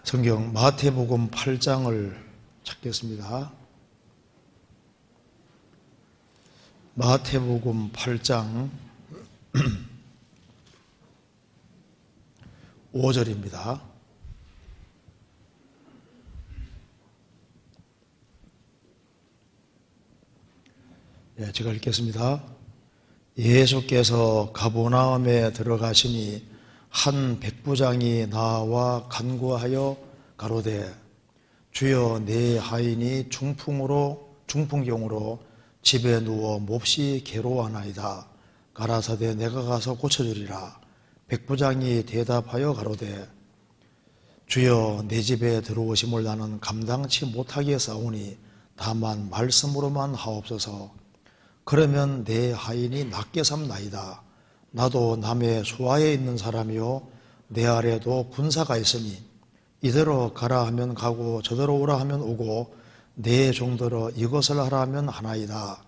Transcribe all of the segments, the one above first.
성경 마태복음 8장을 찾겠습니다. 마태복음 8장 5절입니다. 제가 읽겠습니다. 예수께서 가버나움에 들어가시니 한 백부장이 나와 간구하여 가로되 주여 내 하인이 중풍병으로 집에 누워 몹시 괴로워하나이다. 가라사대 내가 가서 고쳐주리라. 백부장이 대답하여 가로되 주여 내 집에 들어오심을 나는 감당치 못하겠사오니 다만 말씀으로만 하옵소서. 그러면 내 하인이 낫게 삼나이다. 나도 남의 수하에 있는 사람이요 내 아래도 군사가 있으니 이대로 가라 하면 가고 저대로 오라 하면 오고 내 종대로 이것을 하라 하면 하나이다.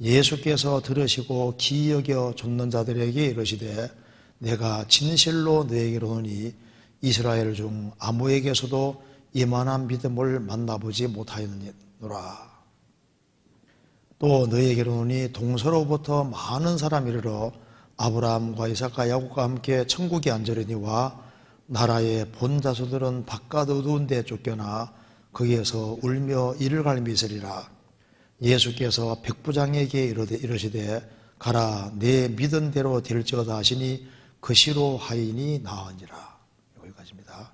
예수께서 들으시고 기이 여겨 좇는 자들에게 이르시되 내가 진실로 너에게 이르노니 이스라엘 중 아무에게서도 이만한 믿음을 만나보지 못하였노라. 또 너에게 이르노니 동서로부터 많은 사람이 이르러 아브라함과 이삭과 야곱과 함께 천국에 앉으려니와 나라의 본자수들은 바깥 어두운 데 쫓겨나 거기에서 울며 이를 갈미 있으리라. 예수께서 백부장에게 이르시되 가라 내 믿은 대로 될지어다 하시니 그 시로 하인이 나으니라. 여기까지입니다.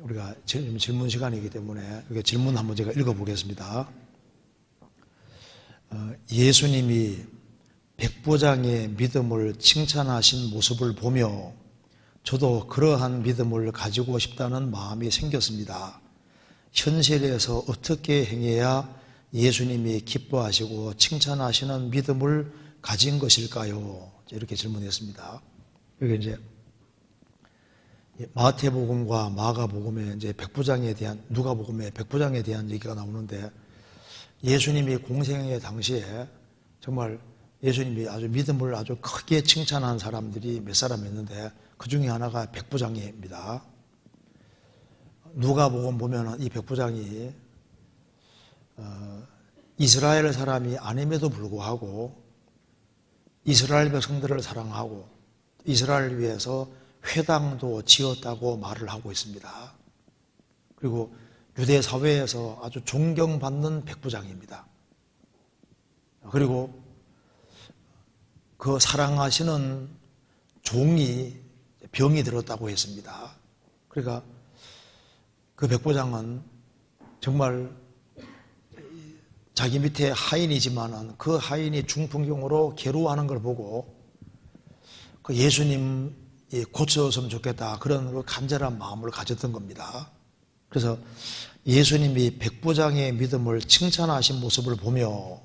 우리가 질문 시간이기 때문에 질문 한번 제가 읽어보겠습니다. 예수님이 백부장의 믿음을 칭찬하신 모습을 보며 저도 그러한 믿음을 가지고 싶다는 마음이 생겼습니다. 현실에서 어떻게 행해야 예수님이 기뻐하시고 칭찬하시는 믿음을 가진 것일까요? 이렇게 질문했습니다. 여기 이제 마태복음과 마가복음에 이제 누가복음에 백부장에 대한 얘기가 나오는데 예수님이 공생의 당시에 정말 예수님이 아주 믿음을 아주 크게 칭찬한 사람들이 몇 사람 있는데 그 중에 하나가 백부장입니다. 누가복음 보면은 이 백부장이 이스라엘 사람이 아님에도 불구하고 이스라엘 백성들을 사랑하고 이스라엘을 위해서 회당도 지었다고 말을 하고 있습니다. 그리고 유대 사회에서 아주 존경받는 백부장입니다. 그리고 그 사랑하시는 종이 병이 들었다고 했습니다. 그러니까 그 백부장은 정말 자기 밑에 하인이지만은 그 하인이 중풍병으로 괴로워하는 걸 보고 그 예수님이 고쳐졌으면 좋겠다 그런 그 간절한 마음을 가졌던 겁니다. 그래서 예수님이 백부장의 믿음을 칭찬하신 모습을 보며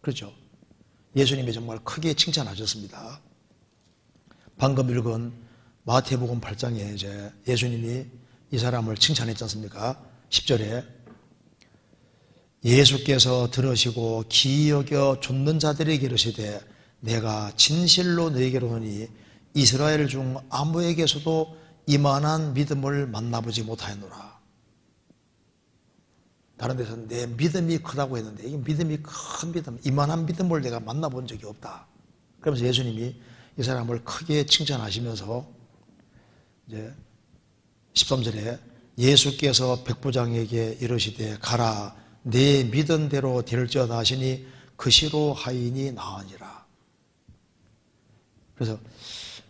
그렇죠. 예수님이 정말 크게 칭찬하셨습니다. 방금 읽은 마태복음 8장에 이제 예수님이 이 사람을 칭찬했지 않습니까? 10절에 예수께서 들으시고 기이 여겨 좇는 자들에게 이르시되 내가 진실로 너에게 이르노니 이스라엘 중 아무에게서도 이만한 믿음을 만나보지 못하였노라. 다른 데서는 내 믿음이 크다고 했는데 이 믿음이 큰 믿음, 이만한 믿음을 내가 만나본 적이 없다. 그러면서 예수님이 이 사람을 크게 칭찬하시면서 이제 13절에 예수께서 백부장에게 이르시되 가라 내 믿은 대로 될지어다 하시니 그 시로 하인이 나으니라. 그래서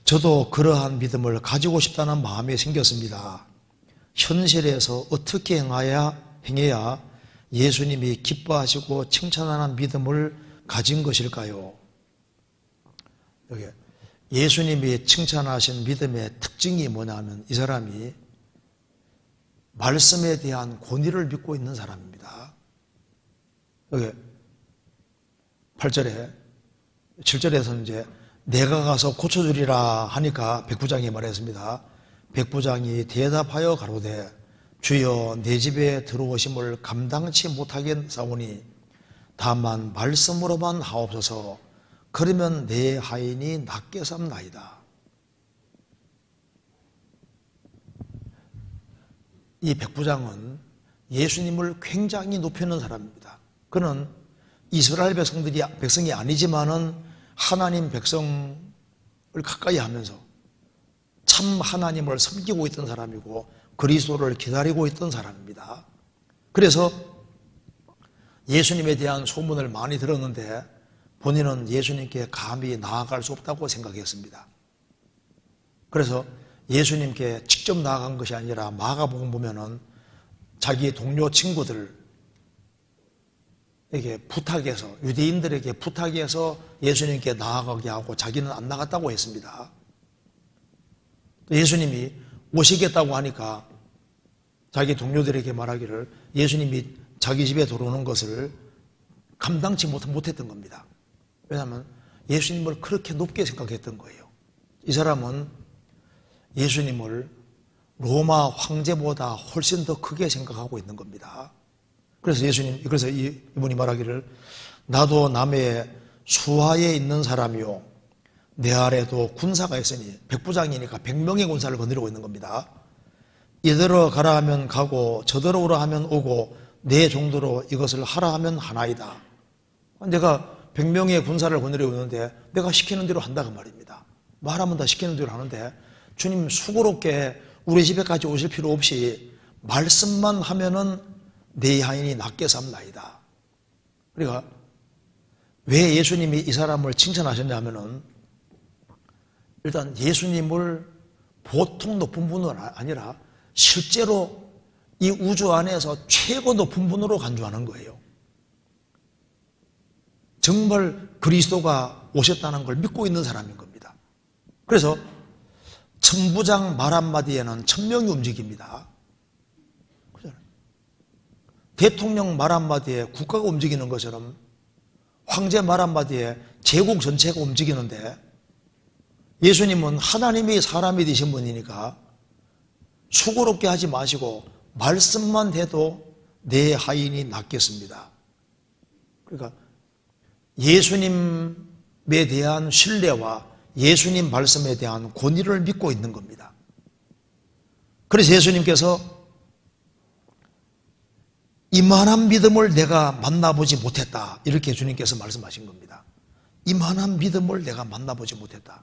저도 그러한 믿음을 가지고 싶다는 마음이 생겼습니다. 현실에서 어떻게 행해야 예수님이 기뻐하시고 칭찬하는 믿음을 가진 것일까요? 여기 예수님이 칭찬하신 믿음의 특징이 뭐냐면 이 사람이 말씀에 대한 권위를 믿고 있는 사람입니다. 여기 8절에 7절에서는 이제 내가 가서 고쳐주리라 하니까 백부장이 말했습니다. 백부장이 대답하여 가로되 주여 내 집에 들어오심을 감당치 못하겠사오니 다만 말씀으로만 하옵소서. 그러면 내 하인이 낫게 삼나이다. 이 백부장은 예수님을 굉장히 높이는 사람입니다. 그는 이스라엘 백성이 아니지만은 하나님 백성을 가까이 하면서 참 하나님을 섬기고 있던 사람이고 그리스도를 기다리고 있던 사람입니다. 그래서 예수님에 대한 소문을 많이 들었는데 본인은 예수님께 감히 나아갈 수 없다고 생각했습니다. 그래서 예수님께 직접 나아간 것이 아니라 마가복음 보면은 자기 동료 친구들에게 부탁해서, 유대인들에게 부탁해서 예수님께 나아가게 하고 자기는 안 나갔다고 했습니다. 예수님이 오시겠다고 하니까 자기 동료들에게 말하기를 예수님이 자기 집에 들어오는 것을 감당치 못했던 겁니다. 왜냐하면 예수님을 그렇게 높게 생각했던 거예요. 이 사람은 예수님을 로마 황제보다 훨씬 더 크게 생각하고 있는 겁니다. 그래서 이분이 말하기를 나도 남의 수하에 있는 사람이요 내 아래도 군사가 있으니, 백부장이니까 100명의 군사를 거느리고 있는 겁니다. 이대로 가라 하면 가고 저대로 오라 하면 오고 내 정도로 이것을 하라 하면 하나이다. 내가 100명의 군사를 거느리고 있는데 내가 시키는 대로 한다 그 말입니다. 말하면 다 시키는 대로 하는데 주님 수고롭게 우리 집에까지 오실 필요 없이 말씀만 하면은 내 하인이 낫게 삼나이다. 그러니까 왜 예수님이 이 사람을 칭찬하셨냐 하면은 일단 예수님을 보통 높은 분은 아니라 실제로 이 우주 안에서 최고 높은 분으로 간주하는 거예요. 정말 그리스도가 오셨다는 걸 믿고 있는 사람인 겁니다. 그래서 천부장 말 한마디에는 1000명이 움직입니다. 대통령 말 한마디에 국가가 움직이는 것처럼 황제 말 한마디에 제국 전체가 움직이는데 예수님은 하나님이 사람이 되신 분이니까 수고롭게 하지 마시고 말씀만 해도 내 하인이 낫겠습니다. 그러니까 예수님에 대한 신뢰와 예수님 말씀에 대한 권위를 믿고 있는 겁니다. 그래서 예수님께서 이만한 믿음을 내가 만나보지 못했다. 이렇게 주님께서 말씀하신 겁니다. 이만한 믿음을 내가 만나보지 못했다.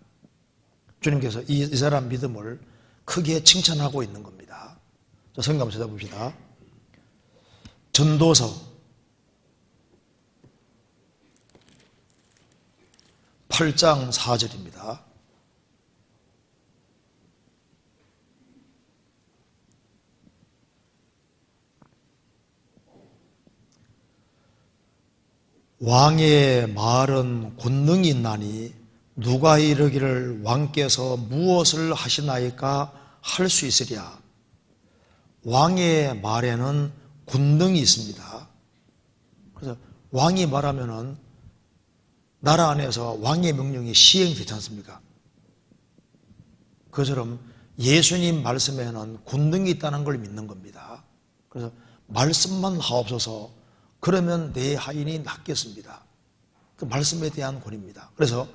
주님께서 이 사람 믿음을 크게 칭찬하고 있는 겁니다. 자, 성경 한번 찾아봅시다. 전도서 8장 4절입니다. 왕의 말은 권능이 있나니 누가 이르기를 왕께서 무엇을 하시나이까 할 수 있으랴. 왕의 말에는 권능이 있습니다. 그래서 왕이 말하면은 나라 안에서 왕의 명령이 시행되지 않습니까? 그처럼 예수님 말씀에는 권능이 있다는 걸 믿는 겁니다. 그래서 말씀만 하옵소서, 그러면 내 하인이 낫겠습니다. 그 말씀에 대한 권위입니다. 그래서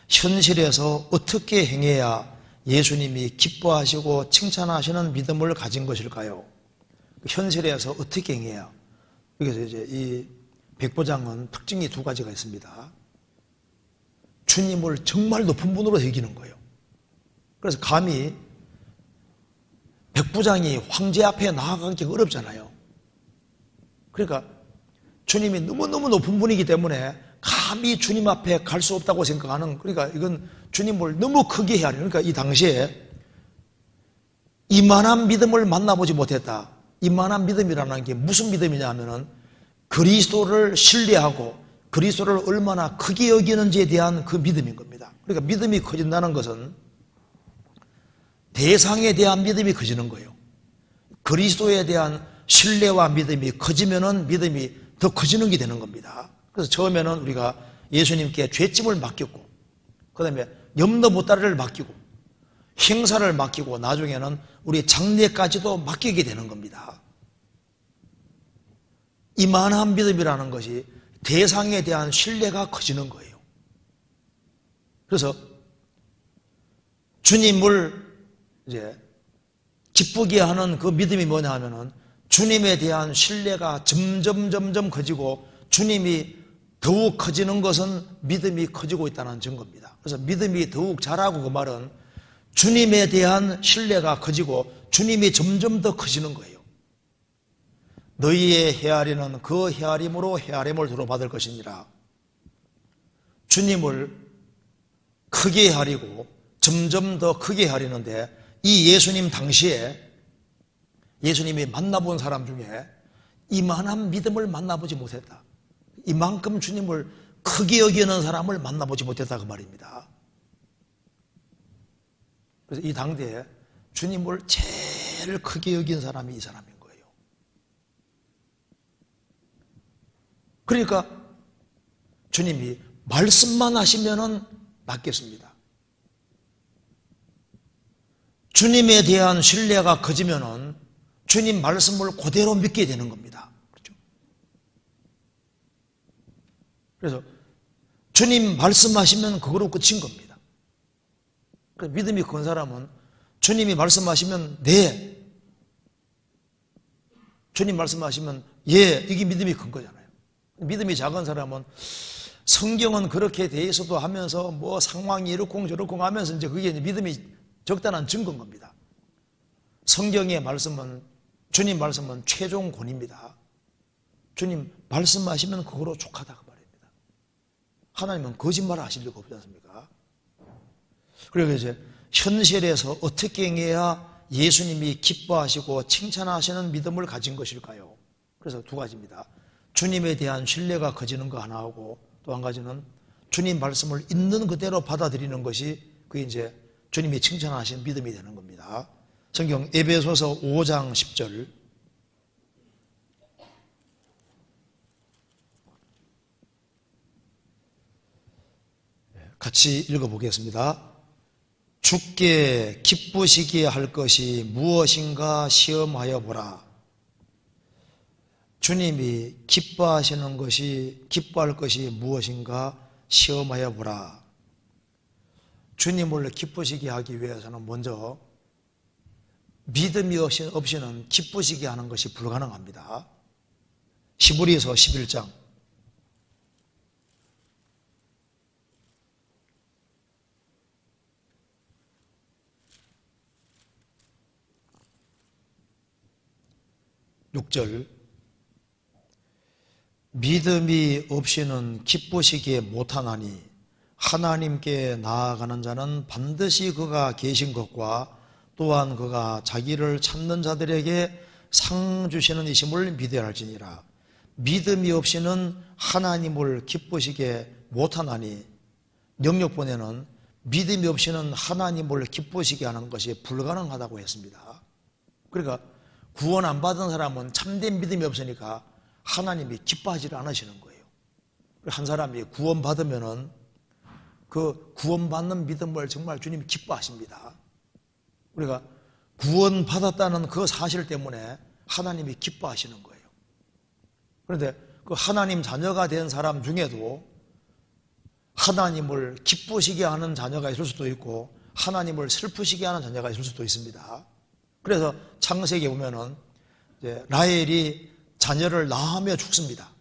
현실에서 어떻게 행해야 예수님이 기뻐하시고 칭찬하시는 믿음을 가진 것일까요? 현실에서 어떻게 행해야? 여기서 이제 이 백부장은 특징이 두 가지가 있습니다. 주님을 정말 높은 분으로 여기는 거예요. 그래서 감히 백부장이 황제 앞에 나아가기 어렵잖아요. 그러니까 주님이 너무너무 높은 분이기 때문에 감히 주님 앞에 갈 수 없다고 생각하는, 그러니까 이건 주님을 너무 크게 해야 해요. 그러니까 이 당시에 이만한 믿음을 만나보지 못했다. 이만한 믿음이라는 게 무슨 믿음이냐 하면은 그리스도를 신뢰하고 그리스도를 얼마나 크게 여기는지에 대한 그 믿음인 겁니다. 그러니까 믿음이 커진다는 것은 대상에 대한 믿음이 커지는 거예요. 그리스도에 대한 신뢰와 믿음이 커지면은 믿음이 더 커지는 게 되는 겁니다. 그래서 처음에는 우리가 예수님께 죄짐을 맡겼고, 그 다음에 염려 보따리를 맡기고, 행사를 맡기고, 나중에는 우리 장례까지도 맡기게 되는 겁니다. 이만한 믿음이라는 것이 대상에 대한 신뢰가 커지는 거예요. 그래서 주님을 이제 기쁘게 하는 그 믿음이 뭐냐 하면은 주님에 대한 신뢰가 점점 커지고 주님이 더욱 커지는 것은 믿음이 커지고 있다는 증거입니다. 그래서 믿음이 더욱 자라고 그 말은 주님에 대한 신뢰가 커지고 주님이 점점 더 커지는 거예요. 너희의 헤아리는 그 헤아림으로 헤아림을 두루 받을 것이니라. 주님을 크게 하리고 점점 더 크게 하리는데 이 예수님 당시에 예수님이 만나본 사람 중에 이만한 믿음을 만나보지 못했다. 이만큼 주님을 크게 여기는 사람을 만나보지 못했다 그 말입니다. 그래서 이 당대에 주님을 제일 크게 여긴 사람이 이 사람인 거예요. 그러니까 주님이 말씀만 하시면은 낫겠습니다. 주님에 대한 신뢰가 커지면은 주님 말씀을 그대로 믿게 되는 겁니다. 그렇죠? 그래서 주님 말씀하시면 그거로 끝인 겁니다. 그래서 믿음이 큰 사람은 주님이 말씀하시면 네, 주님 말씀하시면 예, 이게 믿음이 큰 거잖아요. 믿음이 작은 사람은 성경은 그렇게 돼 있어도 하면서 뭐 상황이 이렇고 저렇고 하면서 이제 그게 믿음이 적다는 증거인 겁니다. 성경의 말씀은 주님 말씀은 최종 권위입니다. 주님 말씀하시면 그거로 족하다 그 말입니다. 하나님은 거짓말을 하실 리가 없지 않습니까? 그리고 이제 현실에서 어떻게 행해야 예수님이 기뻐하시고 칭찬하시는 믿음을 가진 것일까요? 그래서 두 가지입니다. 주님에 대한 신뢰가 커지는 거 하나하고 또 한 가지는 주님 말씀을 있는 그대로 받아들이는 것이 그게 이제 주님이 칭찬하신 믿음이 되는 겁니다. 성경 에베소서 5장 10절 같이 읽어보겠습니다. 주께 기쁘시게 할 것이 무엇인가 시험하여 보라. 주님이 기뻐하시는 것이 기뻐할 것이 무엇인가 시험하여 보라. 주님을 기쁘시게 하기 위해서는 먼저 믿음이 없이는 기쁘시게 하는 것이 불가능합니다. 히브리서 11장 6절 믿음이 없이는 기쁘시게 못하나니 하나님께 나아가는 자는 반드시 그가 계신 것과 또한 그가 자기를 찾는 자들에게 상 주시는 이심을 믿어야 할지니라. 믿음이 없이는 하나님을 기쁘시게 못하나니 영역본에는 믿음이 없이는 하나님을 기쁘시게 하는 것이 불가능하다고 했습니다. 그러니까 구원 안 받은 사람은 참된 믿음이 없으니까 하나님이 기뻐하지 않으시는 거예요. 한 사람이 구원 받으면은 그 구원받는 믿음을 정말 주님이 기뻐하십니다. 우리가 구원 받았다는 그 사실 때문에 하나님이 기뻐하시는 거예요. 그런데 그 하나님 자녀가 된 사람 중에도 하나님을 기쁘시게 하는 자녀가 있을 수도 있고 하나님을 슬프시게 하는 자녀가 있을 수도 있습니다. 그래서 창세기에 보면은 이제 라헬이 자녀를 낳으며 죽습니다.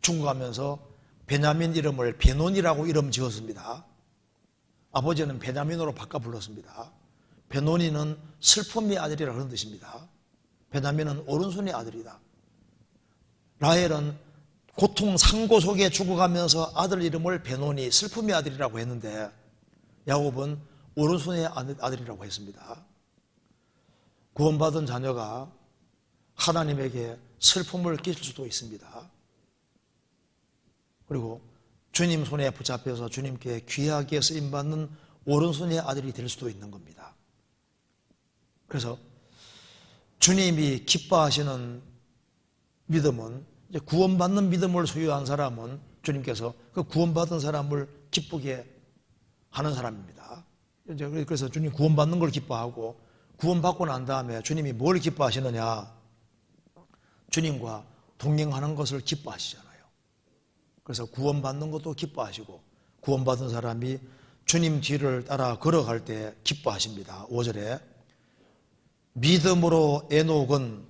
죽어가면서 베냐민 이름을 베논이라고 이름 지었습니다. 아버지는 베냐민으로 바꿔 불렀습니다. 베논이는 슬픔의 아들이라 그런 뜻입니다. 베냐민은 오른손의 아들이다. 라헬은 고통 상고 속에 죽어가면서 아들 이름을 베논이 슬픔의 아들이라고 했는데 야곱은 오른손의 아들이라고 했습니다. 구원받은 자녀가 하나님에게 슬픔을 끼칠 수도 있습니다. 그리고 주님 손에 붙잡혀서 주님께 귀하게 쓰임받는 오른손의 아들이 될 수도 있는 겁니다. 그래서 주님이 기뻐하시는 믿음은 이제 구원받는 믿음을 소유한 사람은 주님께서 그 구원받은 사람을 기쁘게 하는 사람입니다. 이제 그래서 주님 구원받는 걸 기뻐하고 구원받고 난 다음에 주님이 뭘 기뻐하시느냐? 주님과 동행하는 것을 기뻐하시잖아요. 그래서 구원받는 것도 기뻐하시고 구원받은 사람이 주님 뒤를 따라 걸어갈 때 기뻐하십니다. 5절에 믿음으로 에녹은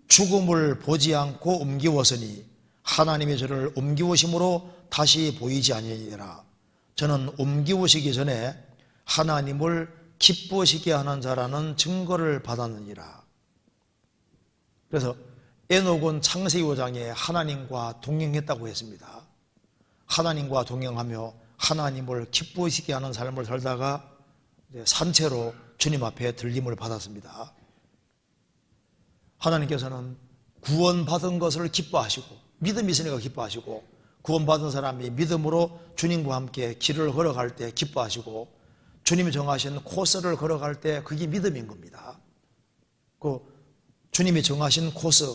죽음을 보지 않고 옮기웠으니 하나님이 저를 옮기우심으로 다시 보이지 아니하니라. 저는 옮기우시기 전에 하나님을 기쁘시게 하는 자라는 증거를 받았느니라. 그래서 에녹은 창세기 5장에 하나님과 동행했다고 했습니다. 하나님과 동행하며 하나님을 기쁘시게 하는 삶을 살다가 산채로 주님 앞에 들림을 받았습니다. 하나님께서는 구원받은 것을 기뻐하시고, 믿음이 있으니까 기뻐하시고, 구원받은 사람이 믿음으로 주님과 함께 길을 걸어갈 때 기뻐하시고, 주님이 정하신 코스를 걸어갈 때 그게 믿음인 겁니다. 그 주님이 정하신 코스,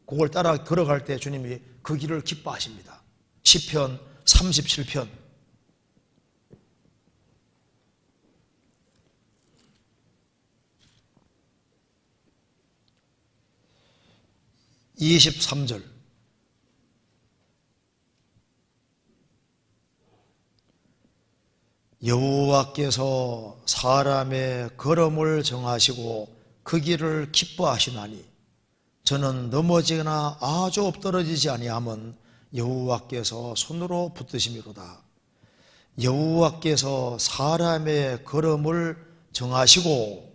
그걸 따라 걸어갈 때 주님이 그 길을 기뻐하십니다. 시편 37편 23절. 여호와께서 사람의 걸음을 정하시고 그 길을 기뻐하시나니 저는 넘어지거나 아주 엎드러지지 아니함은 여호와께서 손으로 붙드심이로다. 여호와께서 사람의 걸음을 정하시고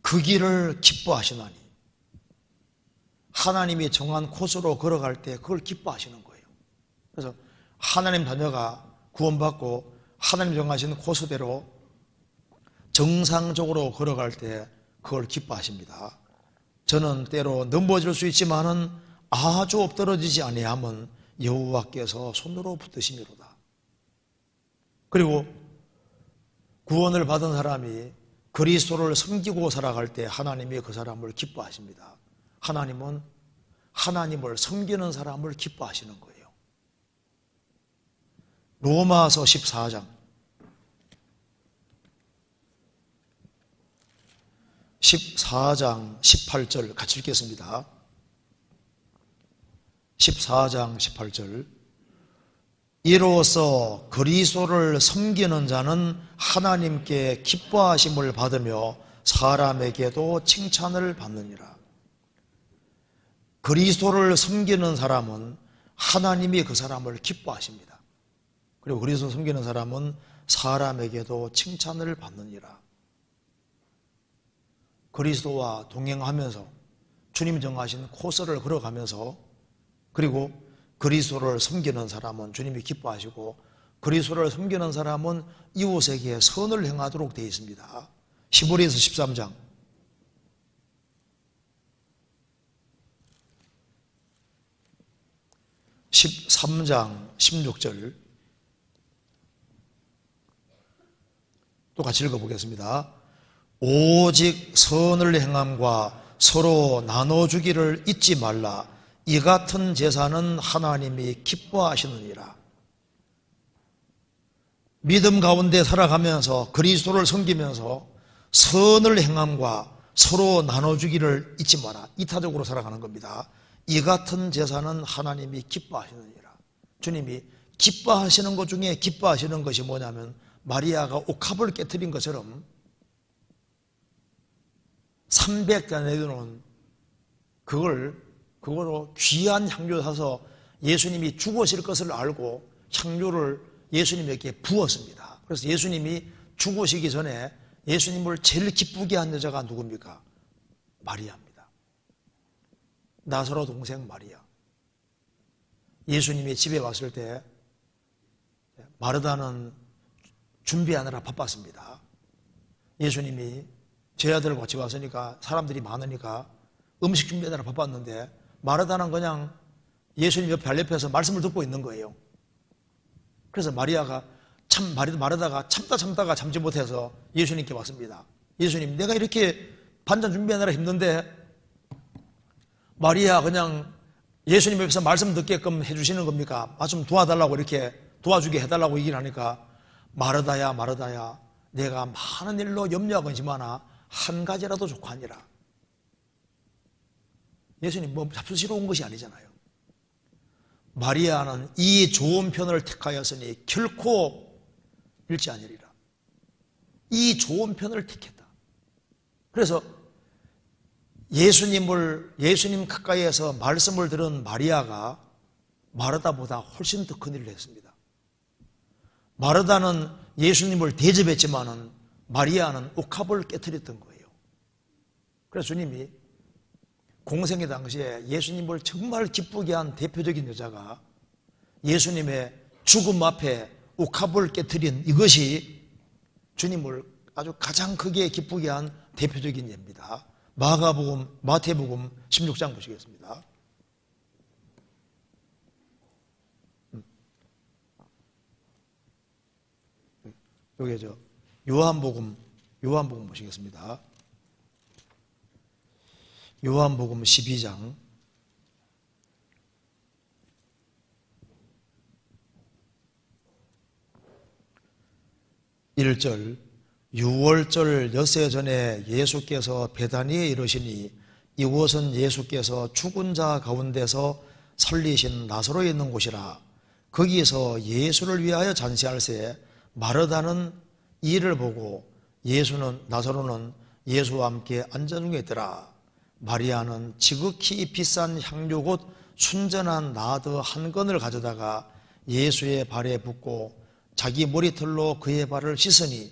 그 길을 기뻐하시나니, 하나님이 정한 코스로 걸어갈 때 그걸 기뻐하시는 거예요. 그래서 하나님 자녀가 구원받고 하나님 정하신 코스대로 정상적으로 걸어갈 때 그걸 기뻐하십니다. 저는 때로 넘어질 수 있지만은 아주 엎드러지지 아니함은 여호와께서 손으로 붙드심이로다. 그리고 구원을 받은 사람이 그리스도를 섬기고 살아갈 때 하나님이 그 사람을 기뻐하십니다. 하나님은 하나님을 섬기는 사람을 기뻐하시는 거예요. 로마서 14장 18절 같이 읽겠습니다. 14장 18절. 이로써 그리스도를 섬기는 자는 하나님께 기뻐하심을 받으며 사람에게도 칭찬을 받느니라. 그리스도를 섬기는 사람은 하나님이 그 사람을 기뻐하십니다. 그리고 그리스도를 섬기는 사람은 사람에게도 칭찬을 받느니라. 그리스도와 동행하면서 주님 정하신 코스를 걸어가면서, 그리고 그리스도를 섬기는 사람은 주님이 기뻐하시고, 그리스도를 섬기는 사람은 이웃에게 선을 행하도록 되어 있습니다. 히브리서 13장 16절 또 같이 읽어보겠습니다. 오직 선을 행함과 서로 나눠주기를 잊지 말라. 이 같은 제사는 하나님이 기뻐하시느니라. 믿음 가운데 살아가면서 그리스도를 섬기면서 선을 행함과 서로 나눠주기를 잊지 마라. 이타적으로 살아가는 겁니다. 이 같은 제사는 하나님이 기뻐하시느니라. 주님이 기뻐하시는 것 중에 기뻐하시는 것이 뭐냐면, 마리아가 옥합을 깨뜨린 것처럼 300자 내도는 그거로 귀한 향료 사서 예수님이 죽으실 것을 알고 향료를 예수님에게 부었습니다. 그래서 예수님이 죽으시기 전에 예수님을 제일 기쁘게 한 여자가 누굽니까? 마리아입니다. 나사로 동생 마리아. 예수님이 집에 왔을 때 마르다는 준비하느라 바빴습니다. 예수님이 제 아들 같이 왔으니까 사람들이 많으니까 음식 준비하느라 바빴는데, 마르다는 그냥 예수님 옆에 발옆에서 말씀을 듣고 있는 거예요. 그래서 마리아가 마르다가 참다가 참지 못해서 예수님께 왔습니다. 예수님, 내가 이렇게 반찬 준비하느라 힘든데 마리아 그냥 예수님 옆에서 말씀 듣게끔 해주시는 겁니까? 좀 도와달라고, 이렇게 도와주게 해달라고 얘기를 하니까, 마르다야 내가 많은 일로 염려하고 있지만 한 가지라도 족하니라. 예수님 뭐 잡수시러 온 것이 아니잖아요. 마리아는 이 좋은 편을 택하였으니 결코 잃지 아니리라. 이 좋은 편을 택했다. 그래서 예수님 가까이에서 말씀을 들은 마리아가 마르다보다 훨씬 더 큰일을 했습니다. 마르다는 예수님을 대접했지만은 마리아는 옥합을 깨뜨렸던 거예요. 그래서 주님이 공생의 당시에 예수님을 정말 기쁘게 한 대표적인 여자가 예수님의 죽음 앞에 옥합을 깨뜨린 이것이 주님을 아주 가장 크게 기쁘게 한 대표적인 예입니다. 마태복음 16장 보시겠습니다. 여기 요한복음 보시겠습니다. 요한복음 12장 1절 유월절 엿새 전에 예수께서 베다니에 이르시니 이곳은 예수께서 죽은 자 가운데서 살리신 나사로에 있는 곳이라. 거기서 예수를 위하여 잔치할새 마르다는 이를 보고 나사로는 예수와 함께 앉아 중에 있더라. 마리아는 지극히 비싼 향료 곧 순전한 나드 한 건을 가져다가 예수의 발에 붓고 자기 머리털로 그의 발을 씻으니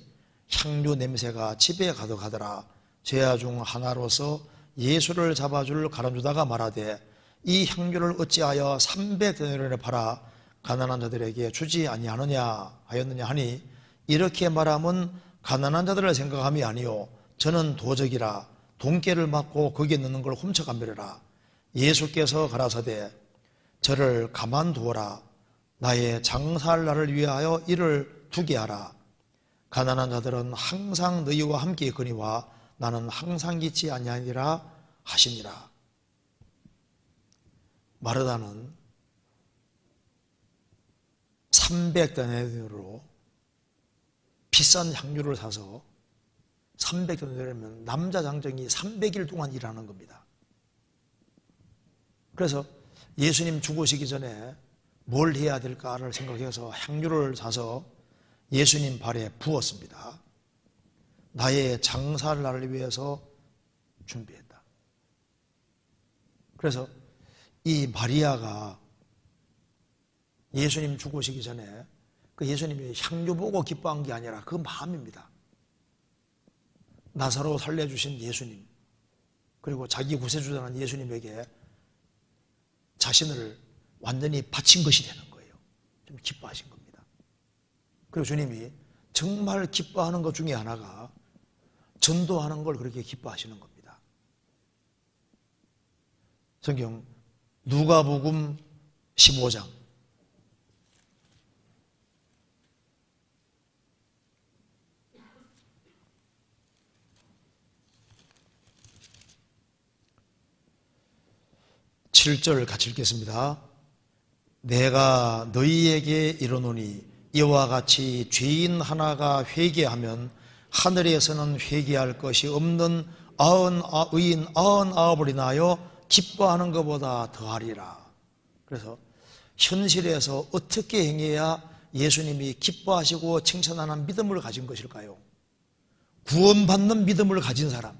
향료 냄새가 집에 가득하더라. 제자 중 하나로서 예수를 잡아줄 가람주다가 말하되 이 향료를 어찌하여 300데나리온에 팔아 가난한 자들에게 주지 아니하느냐 하였느냐 하니 이렇게 말하면 가난한 자들을 생각함이 아니요 저는 도적이라 돈깨를 맞고 거기에 넣는 걸 훔쳐감비리라. 예수께서 가라사대 저를 가만두어라. 나의 장사할 날을 위하여 이를 두게 하라. 가난한 자들은 항상 너희와 함께 있거니와 나는 항상 있지 아니하니라 하시니라. 마르다는 300데나리온으로 비싼 향료를 사서 300데나리온이면 남자 장정이 300일 동안 일하는 겁니다. 그래서 예수님 죽으시기 전에 뭘 해야 될까를 생각해서 향료를 사서 예수님 발에 부었습니다. 나의 장사를 나를 위해서 준비했다. 그래서 이 마리아가 예수님 죽으시기 전에 그 예수님이 향료 보고 기뻐한 게 아니라 그 마음입니다. 나사로 살려주신 예수님, 그리고 자기 구세주자는 예수님에게 자신을 완전히 바친 것이 되는 거예요. 좀 기뻐하신 겁니다. 그리고 주님이 정말 기뻐하는 것 중에 하나가 전도하는 걸 그렇게 기뻐하시는 겁니다. 성경 누가복음 15장 7절 같이 읽겠습니다. 내가 너희에게 이르노니 이와 같이 죄인 하나가 회개하면 하늘에서는 회개할 것이 없는 의인 99을 인하여 기뻐하는 것보다 더하리라. 그래서 현실에서 어떻게 행해야 예수님이 기뻐하시고 칭찬하는 믿음을 가진 것일까요? 구원받는 믿음을 가진 사람,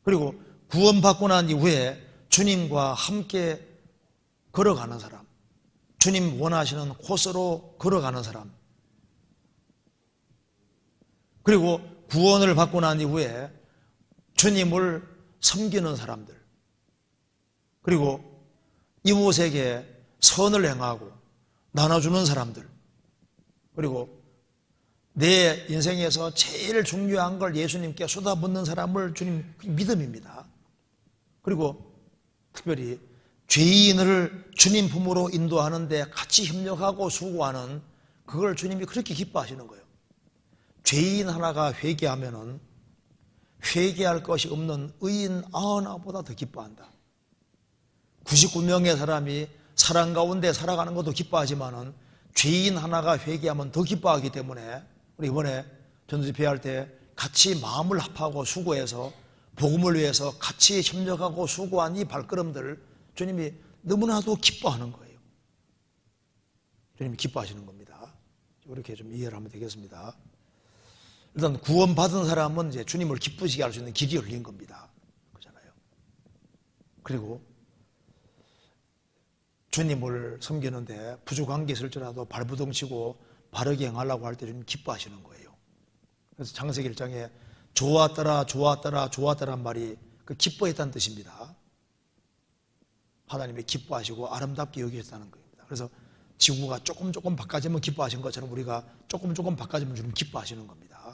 그리고 구원받고 난 이후에 주님과 함께 걸어가는 사람, 주님 원하시는 코스로 걸어가는 사람, 그리고 구원을 받고 난 이후에 주님을 섬기는 사람들, 그리고 이웃에게 선을 행하고 나눠주는 사람들, 그리고 내 인생에서 제일 중요한 걸 예수님께 쏟아붓는 사람을 주님 믿음입니다. 그리고 특별히 죄인을 주님 품으로 인도하는데 같이 협력하고 수고하는 그걸 주님이 그렇게 기뻐하시는 거예요. 죄인 하나가 회개하면은 회개할 것이 없는 의인 99보다 더 기뻐한다. 99명의 사람이 사랑 가운데 살아가는 것도 기뻐하지만은 죄인 하나가 회개하면 더 기뻐하기 때문에 우리 이번에 전도집회할 때 같이 마음을 합하고 수고해서 복음을 위해서 같이 협력하고 수고한 이 발걸음들 주님이 너무나도 기뻐하는 거예요. 주님이 기뻐하시는 겁니다. 이렇게 좀 이해를 하면 되겠습니다. 일단 구원받은 사람은 이제 주님을 기쁘시게 할 수 있는 길이 열린 겁니다. 그렇잖아요. 그리고 주님을 섬기는데 부족한 게 있을지라도 발부둥 치고 바르게 행하려고 할 때 주님 기뻐하시는 거예요. 그래서 창세기 1장에 좋았더라 좋았더라 좋았더란 말이 그 기뻐했다는 뜻입니다. 하나님이 기뻐하시고 아름답게 여기셨다는 겁니다. 그래서 지구가 조금 바꿔지면 기뻐하신 것처럼 우리가 조금 바꿔지면 주님 기뻐하시는 겁니다.